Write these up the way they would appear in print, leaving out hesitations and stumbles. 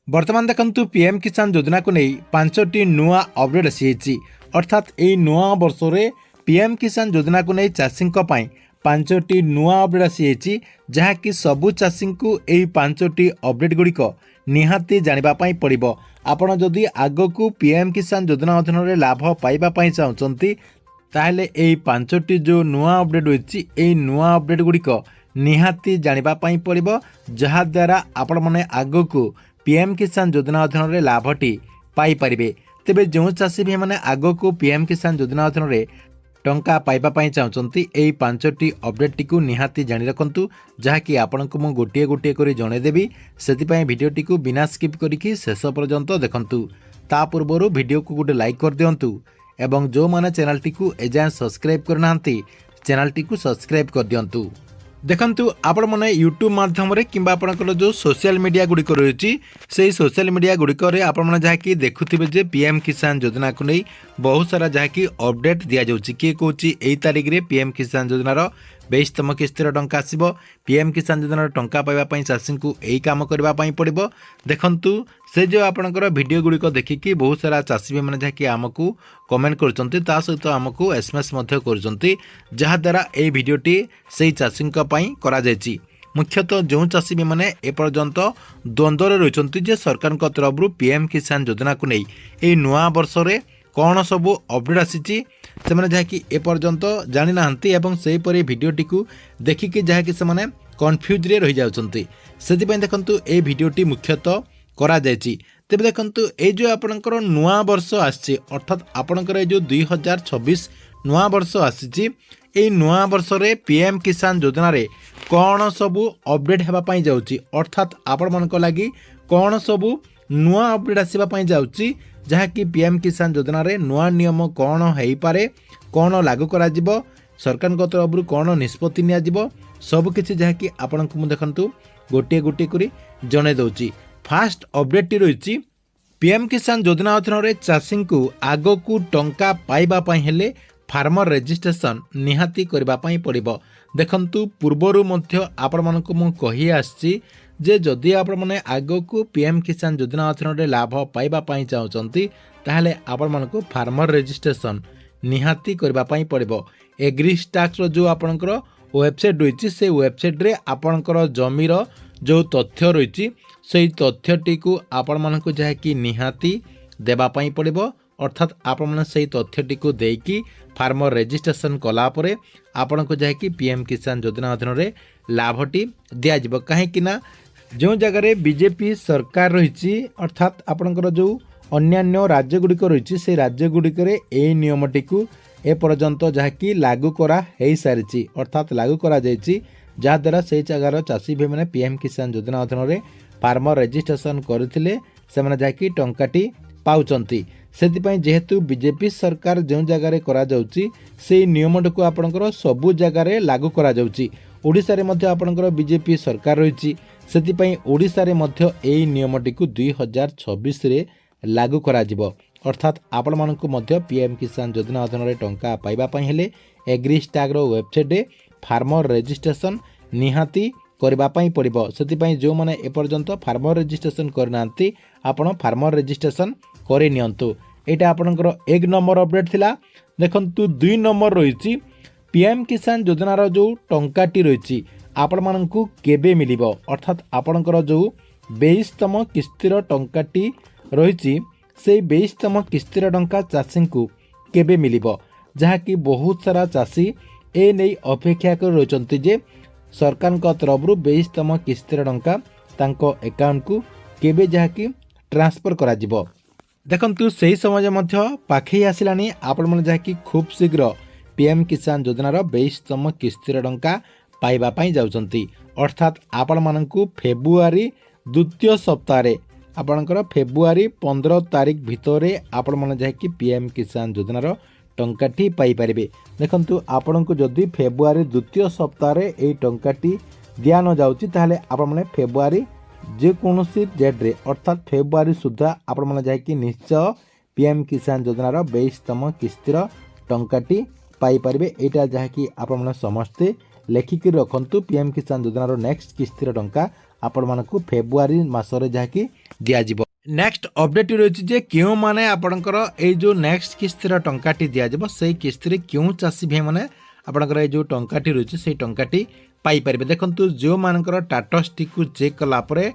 बर्तमान देखंतु पीएम किसान योजना को नहीं 5टी नुआ अपडेट आसी अर्थात यही नुआ वर्ष में पीएम किसान योजना को नहीं चाषी 5टी नुआ अपडेट आसी जहाँकि सबु चाषी को यही 5टी अपडेट गुड़िक निहाती जानापी पड़ो। आपण जदि आगक पीएम किसान योजना अधीन लाभ पाइबापी चाहते ताहले यही 5टी जो नुआ अपडेट होती यही नुआ अपडेट गुड़िक निहाती जानापी पड़ो, जहाद्वारा आपण मैंने आगक पीएम किसान योजना अधीन लाभटी पाइपर। तेबे जो चाषी भाई मैंने आगक पीएम किसान योजना अधीन टंका पाइबापी चाहते यही 5टी अपडेट टी निहाती जानी रखु, जहाँकि आपण को मुझे गोटे गोटे कर जनईदेवी। से भिडटी को बिना स्किप करी शेष पर्यंत देखंतु। ता पूर्व वीडियो को गोटे लाइक कर दिंतु एवं जो मैंने चैनल टी एजाएं सब्सक्राइब करना चैनल टी सब्सक्राइब कर दिंतु। देखंतु आपण मैंने यूट्यूब माध्यम किंबा आपनकर जो सोशल मीडिया गुड़िक रही से सोशल मीडिया गुड़िक आपने जहाँकि देखुथिबे जे पीएम किसान योजना को नहीं बहुत सारा जहाँकि अपडेट दि जाउछि। किए कहूँ यही तारिख में पीएम किसान योजनार 22तम किस्तिर टंका आसिबो। पीएम किसान योजनार टंका पाइबापी चाषी को यही काम करने पड़ो। देखंतु से जो आपनकर वीडियो गुड़िक देखिकी बहुत सारा चाषी भाई मैंने जहाँकि आमको कमेंट करचंती ता सहित आमको एसएमएस मध्य करचंती, जहाद्वारा यही भिडियोटी से चाषी करा जायछि। मुख्यतः जो चाषी मैंने एपर्यंत द्वंद्व रही जे सरकार तरफ पीएम किसान योजना को नहीं यही नुआ वर्ष में कौन सब अपडेट आसी से जहाँकि एपर्यंत जानी ना सेहीपरि भिडियोटी को देखिकी जहाँकि से कन्फ्यूज रही जाउछंती। सेथिपई देखंतु ए भिडियोटी मुख्यतः करा जायछि। तेबे देखंतु ए जो आपनकर नुआ वर्ष आछि अर्थात आपनकर जो 2026 नुआ वर्ष आछि ए नुआ वर्ष रे पीएम किसान योजना रे कौन सबू अपडेट हेबापई जाउछि अर्थात आपण मनक लागि कौन सबू नुआ अपडेट आसीबापई जाउछि, जहाँकि पीएम किसान योजना रे नुआ नियम कौन हेई पारे, कौन लागू करा जिवो, सरकार तरफ कौन निष्पत्ति निया जिवो, सब किछि जहाँकि आपण को देखंतु गोटे गोटे करी जणे दउछि। फास्ट अपडेट टी रही पीएम किसान योजना अधीन चाषी को आग को टंका पाइबापई हेले फार्मर रजिस्ट्रेशन निहाती करने पड़ो। देखंतु पूर्वर मध्य आपण मानक मु कहि आछि जे जदि आपण माने आग को पीएम किसान योजना अधीन लाभ पाइबापई चाहते ताहले आपण मानक फार्मर रजिस्ट्रेशन निहाती करने पड़ो। एग्रीस्टाक्स जो आपणकर वेबसाइट रही से वेबसाइट रे आपणकर जमीर जो तथ्य रही से तथ्यटी को आपण मानक जहाँकि निहाती देवाई पड़ो। अर्थात आपण मैंने से तथ्यटी को देकी फार्मर रजिस्ट्रेशन कलापर आपण को जहाँकि पीएम किसान योजना अधीन लाभटी दिज्व। कहीं जो जगार बीजेपी सरकार रही अर्थात आपणकर जो अन्यान्य राज्य गुड़िक रही से राज्य गुड़िक यही नियमटी को एपर्यंत जहाँकि लागू करा हो सारी अर्थात लागू करा जायछि, जहाद्वारा से जगार चाषी भाई मैंने पीएम किसान योजना अधीन फार्मर रजिस्ट्रेशन करथिले सेमाने जहाँकि टंकाटी पाउचंती। सेतिपई जेहेतु बीजेपी सरकार जो जगार करा जाउछि से नियमटी को आपणकर सबु जगार लागू करा जाउछि। ओडिसा रे मध्य आपणकर बीजेपी सरकार रही सेतिपई ओडिसा रे मध्य एही नियमटी को 2026 रे लागू करा जिवो। अर्थात आपण मानकु मध्य पीएम किसान योजना अधीन टंका पाइबापई हेले एग्रीस्टाग रो वेबसाइट रे फार्मर रजिस्ट्रेशन निहाती करने पड़ो। से जो मैंने एपर्यंत फार्मर रजिस्ट्रेशन करनांती आपण फार्मर रजिस्ट्रेशन करे नियंतु। एटा आपणकर 1 नंबर अपडेट थिला। देखंतु 2 नंबर रही पीएम किसान योजनार जो टंकाटी रही आपण मानकु केबे मिलिबो अर्थात आपणकर जो 22तम किस्तिर टंकाटी रही से 22तम किस्तिर टंका चाषी को केबे मिलिबो, जहाँकि बहुत सारा चाषी ए नहीं अपेक्षा कर रही जे सरकार तरफ 22तम किस्तिर टंका तांको अकाउंट को केबे जहाँकि ट्रांसफर करा जिवो। देखंतु सही समय मध्य पाखे आसिलानी आपण मन जहाँकि खूब शीघ्र पीएम किसान योजनार 22तम किस्तिर टंका पाइबापई जाउछंती। अर्थात आपण मानकु फेब्रुआरी द्वितीय सप्ताह आपणकर फेब्रुआरी 15 तारिख भितर आपण मन जहाँकि पीएम किसान योजनार टंकाटी पाइपारे। देखंतु आपण को जदि फेब्रुआरी द्वितीय सप्ताह यही टंकाटी दिया न जाउछि ताहले आपण माने फेब्रुआरी जेकोसी डेट रे अर्थात फेब्रुआरी सुधा आपण माने जहाँकि निश्चय पीएम किसान योजनार 22तम किस्तिर टंकाटी पाइपारे। एटा जहाँकि आपण माने समस्ते लेखिकी रखंतु पीएम किसान योजनार नेक्स्ट किस्तिर टंका ଆପଣମାନଙ୍କୁ ଫେବୃଆରୀ ମାସରେ ଯାହାକି ଦିଆଯିବ। ନେକ୍ସଟ ଅପଡେଟ୍ ରହିଛି ଯେ କେଉଁମାନେ ଆପଣଙ୍କର ଏଇ ଯେଉଁ ନେକ୍ସଟ କିସ୍ତିର ଟଙ୍କାଟି ଦିଆଯିବ ସେଇ କିସ୍ତିରେ କେଉଁ ଚାଷୀ ଭାଇମାନେ ଆପଣଙ୍କର ଏଇ ଯେଉଁ ଟଙ୍କାଟି ରହିଛି ସେଇ ଟଙ୍କାଟି ପାଇପାରିବେ। ଦେଖନ୍ତୁ ଯେଉଁମାନଙ୍କର ଟାଟସଟିକୁ ଚେକ୍ କଲା ପରେ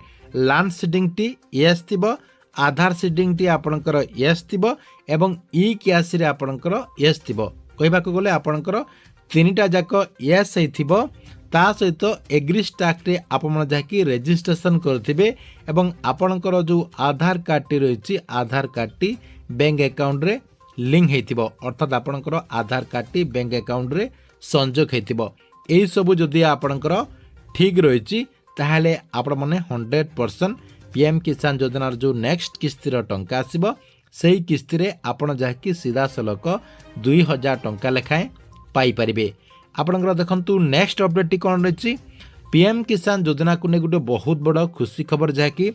ଲ୍ୟାଣ୍ଡ ସିଡିଂଟି ୟେସ୍ ଥିବ, ଆଧାର ସିଡିଂଟି ଆପଣଙ୍କର ୟେସ୍ ଥିବ ଏବଂ ଇ କ୍ୟାସ୍ରେ ଆପଣଙ୍କର ୟେସ୍ ଥିବ। କହିବାକୁ ଗଲେ ଆପଣଙ୍କର ତିନିଟା ଯାକ ୟେସ୍ ହେଇଥିବ। ତା ସହିତ ଏଗ୍ରି ଷ୍ଟାକ୍ରେ ଆପଣ ଯାହାକି ରେଜିଷ୍ଟ୍ରେସନ୍ କରିଥିବେ ଏବଂ ଆପଣଙ୍କର ଯେଉଁ ଆଧାର କାର୍ଡ଼ଟି ରହିଛି ଆଧାର କାର୍ଡ଼ଟି ବ୍ୟାଙ୍କ ଆକାଉଣ୍ଟରେ ଲିଙ୍କ ହେଇଥିବ, ଅର୍ଥାତ୍ ଆପଣଙ୍କର ଆଧାର କାର୍ଡ଼ଟି ବ୍ୟାଙ୍କ ଆକାଉଣ୍ଟରେ ସଂଯୋଗ ହେଇଥିବ। ଏହିସବୁ ଯଦି ଆପଣଙ୍କର ଠିକ୍ ରହିଛି ତାହେଲେ ଆପଣମାନେ 100% PM କିଷାନ ଯୋଜନାର ଯେଉଁ ନେକ୍ସଟ କିସ୍ତିର ଟଙ୍କା ଆସିବ ସେହି କିସ୍ତିରେ ଆପଣ ଯାହାକି ସିଧାସଳଖ 2000 ଟଙ୍କା ଲେଖାଏଁ ପାଇପାରିବେ। ଆପଣଙ୍କର ଦେଖନ୍ତୁ ନେକ୍ସଟ ଅପଡେଟ୍ଟି କ'ଣ ରହିଛି। PM କିଷାନ ଯୋଜନାକୁ ନେଇ ଗୋଟେ ବହୁତ ବଡ଼ ଖୁସି ଖବର ଯାହାକି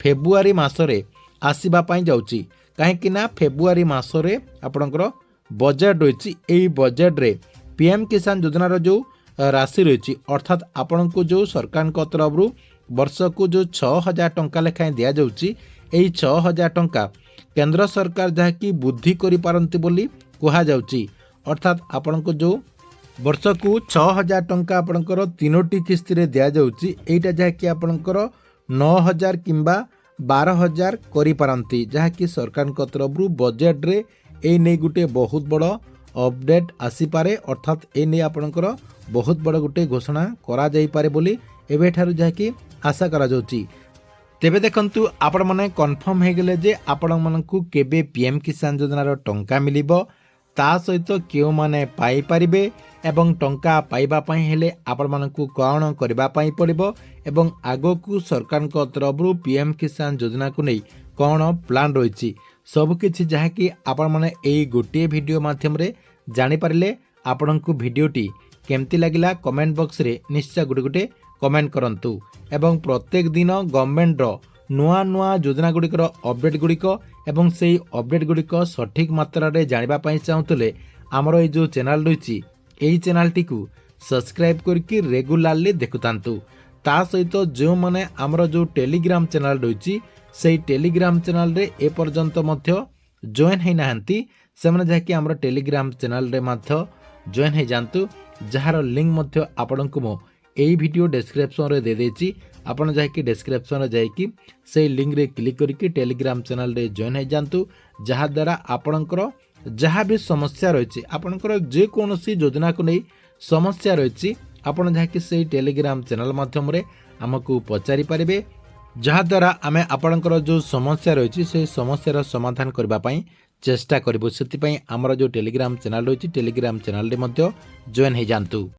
ଫେବୃଆରୀ ମାସରେ ଆସିବା ପାଇଁ ଯାଉଛି। କାହିଁକି ନା ଫେବୃଆରୀ ମାସରେ ଆପଣଙ୍କର ବଜେଟ୍ ରହିଛି। ଏହି ବଜେଟ୍ରେ PM କିଷାନ ଯୋଜନାର ଯେଉଁ ରାଶି ରହିଛି, ଅର୍ଥାତ୍ ଆପଣଙ୍କୁ ଯେଉଁ ସରକାରଙ୍କ ତରଫରୁ ବର୍ଷକୁ ଯେଉଁ 6000 ଟଙ୍କା ଲେଖାଏଁ ଦିଆଯାଉଛି, ଏହି 6000 ଟଙ୍କା କେନ୍ଦ୍ର ସରକାର ଯାହାକି ବୃଦ୍ଧି କରିପାରନ୍ତି ବୋଲି କୁହାଯାଉଛି। ଅର୍ଥାତ୍ ଆପଣଙ୍କୁ ଯେଉଁ ବର୍ଷକୁ 6000 ଟଙ୍କା ଆପଣଙ୍କର 3ଟି କିସ୍ତିରେ ଦିଆଯାଉଛି, ଏଇଟା ଯାହାକି ଆପଣଙ୍କର 9000 କିମ୍ବା 12000 କରିପାରନ୍ତି, ଯାହାକି ସରକାରଙ୍କ ତରଫରୁ ବଜେଟ୍ରେ ଏଇ ନେଇ ଗୋଟେ ବହୁତ ବଡ଼ ଅପଡେଟ୍ ଆସିପାରେ। ଅର୍ଥାତ୍ ଏ ନେଇ ଆପଣଙ୍କର ବହୁତ ବଡ଼ ଗୋଟେ ଘୋଷଣା କରାଯାଇପାରେ ବୋଲି ଏବେଠାରୁ ଯାହାକି ଆଶା କରାଯାଉଛି। ତେବେ ଦେଖନ୍ତୁ ଆପଣମାନେ କନଫର୍ମ ହେଇଗଲେ ଯେ ଆପଣମାନଙ୍କୁ କେବେ PM କିଷାନ ଯୋଜନାର ଟଙ୍କା ମିଳିବ, ତା ସହିତ କେଉଁମାନେ ପାଇପାରିବେ ଏବଂ ଟଙ୍କା ପାଇବା ପାଇଁ ହେଲେ ଆପଣମାନଙ୍କୁ କ'ଣ କରିବା ପାଇଁ ପଡ଼ିବ ଏବଂ ଆଗକୁ ସରକାରଙ୍କ ତରଫରୁ PM କିଷାନ ଯୋଜନାକୁ ନେଇ କ'ଣ ପ୍ଲାନ୍ ରହିଛି, ସବୁକିଛି ଯାହାକି ଆପଣମାନେ ଏଇ ଗୋଟିଏ ଭିଡ଼ିଓ ମାଧ୍ୟମରେ ଜାଣିପାରିଲେ। ଆପଣଙ୍କୁ ଭିଡ଼ିଓଟି କେମିତି ଲାଗିଲା କମେଣ୍ଟ ବକ୍ସରେ ନିଶ୍ଚୟ ଗୋଟେ କମେଣ୍ଟ କରନ୍ତୁ ଏବଂ ପ୍ରତ୍ୟେକ ଦିନ ଗଭର୍ଣ୍ଣମେଣ୍ଟର ନୂଆ ନୂଆ ଯୋଜନା ଗୁଡ଼ିକର ଅପଡେଟ୍ ଗୁଡ଼ିକ ଏବଂ ସେହି ଅପଡେଟ୍ ଗୁଡ଼ିକ ସଠିକ୍ ମାତ୍ରାରେ ଜାଣିବା ପାଇଁ ଚାହୁଁଥିଲେ ଆମର ଏଇ ଯେଉଁ ଚ୍ୟାନେଲ୍ ରହିଛି ଏହି ଚ୍ୟାନେଲ୍ଟିକୁ ସବସ୍କ୍ରାଇବ୍ କରିକି ରେଗୁଲାରଲି ଦେଖୁଥାନ୍ତୁ। ତା ସହିତ ଯେଉଁମାନେ ଆମର ଯେଉଁ ଟେଲିଗ୍ରାମ ଚ୍ୟାନେଲ୍ ରହିଛି ସେହି ଟେଲିଗ୍ରାମ ଚ୍ୟାନେଲ୍ରେ ଏପର୍ଯ୍ୟନ୍ତ ମଧ୍ୟ ଜଏନ୍ ହେଇନାହାନ୍ତି, ସେମାନେ ଯାହାକି ଆମର ଟେଲିଗ୍ରାମ ଚ୍ୟାନେଲ୍ରେ ମଧ୍ୟ ଜଏନ୍ ହେଇଯାଆନ୍ତୁ, ଯାହାର ଲିଙ୍କ୍ ମଧ୍ୟ ଆପଣଙ୍କୁ ମୁଁ ଏହି ଭିଡ଼ିଓ ଡେସ୍କ୍ରିପ୍ସନ୍ରେ ଦେଇଦେଇଛି। ଆପଣ ଯାହାକି ଡେସ୍କ୍ରିପ୍ସନ୍ରେ ଯାଇକି ସେଇ ଲିଙ୍କରେ କ୍ଲିକ୍ କରିକି ଟେଲିଗ୍ରାମ ଚ୍ୟାନେଲ୍ରେ ଜଏନ୍ ହେଇଯାଆନ୍ତୁ, ଯାହାଦ୍ୱାରା ଆପଣଙ୍କର ଯାହା ବି ସମସ୍ୟା ରହିଛି, ଆପଣଙ୍କର ଯେକୌଣସି ଯୋଜନାକୁ ନେଇ ସମସ୍ୟା ରହିଛି, ଆପଣ ଯାହାକି ସେଇ ଟେଲିଗ୍ରାମ ଚ୍ୟାନେଲ୍ ମାଧ୍ୟମରେ ଆମକୁ ପଚାରି ପାରିବେ, ଯାହାଦ୍ୱାରା ଆମେ ଆପଣଙ୍କର ଯେଉଁ ସମସ୍ୟା ରହିଛି ସେହି ସମସ୍ୟାର ସମାଧାନ କରିବା ପାଇଁ ଚେଷ୍ଟା କରିବୁ। ସେଥିପାଇଁ ଆମର ଯେଉଁ ଟେଲିଗ୍ରାମ ଚ୍ୟାନେଲ୍ ରହିଛି ଟେଲିଗ୍ରାମ ଚ୍ୟାନେଲ୍ରେ ମଧ୍ୟ ଜଏନ୍ ହେଇଯାଆନ୍ତୁ।